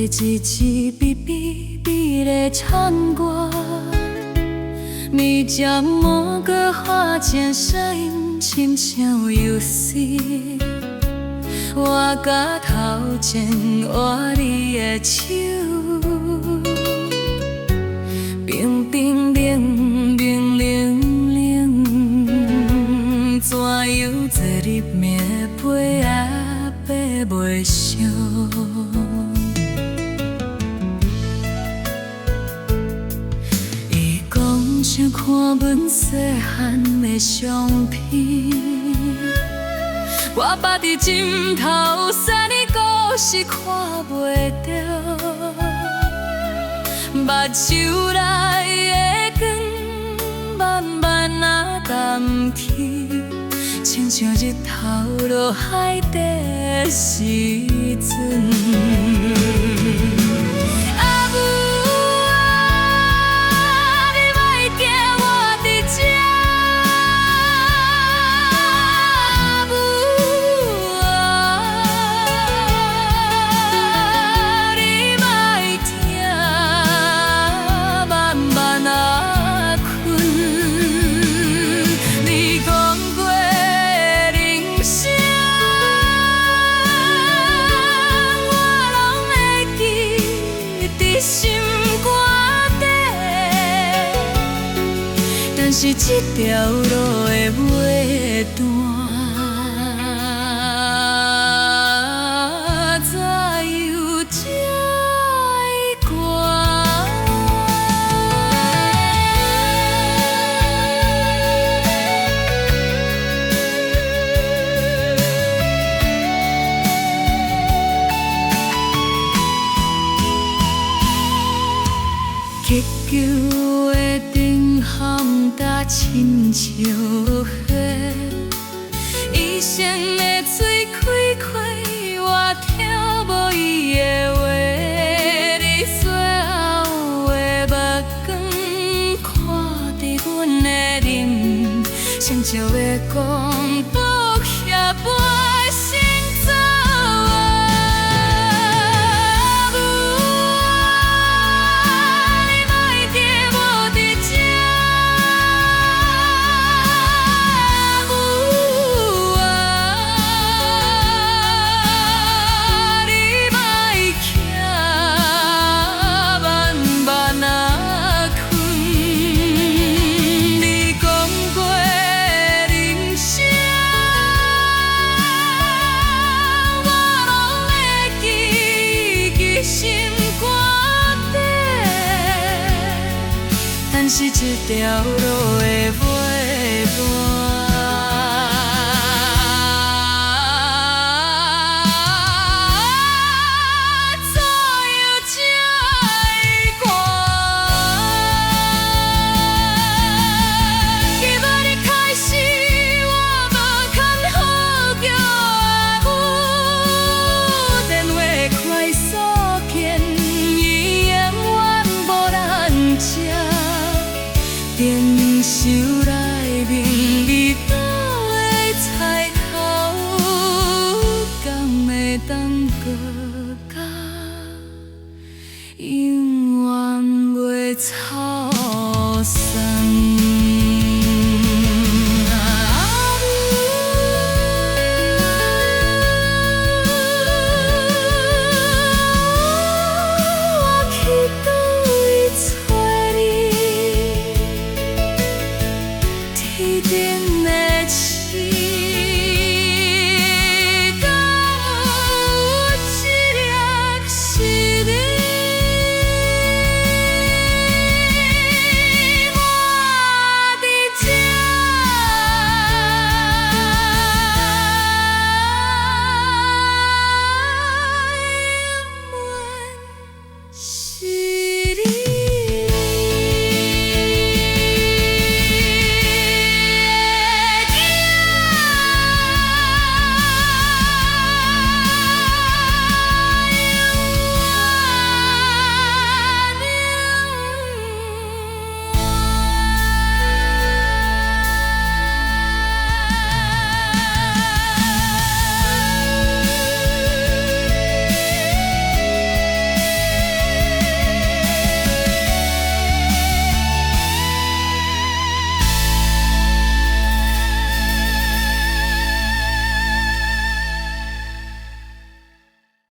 一支哔哔哔的唱歌，你将某个花间声音亲像游戏，我甲头前握你的手，冰冰冷冷冷冷，怎样坐入棉被也爬袂上。伊讲想看阮细汉的相片，我捌伫枕头3年故事看袂着，目睭内的光慢慢啊淡去，亲像日头落海底的时阵。阿母啊，你莫惊我伫这。阿母啊，你莫听，慢慢啊困。你讲过的人生，我拢会记伫心肝底。但是这条路的尾段，怎又这会悬？结球的灯烘搭亲像火，伊先的嘴开开，我听无伊的话，你最后的目光看伫阮的脸，像笑要讲抱歉我的心走啊。阿母啊，你莫记我伫这。阿母啊，你莫惊，慢慢啊困。你讲过的人生，我拢会记心肝底。但是这条路的尾段。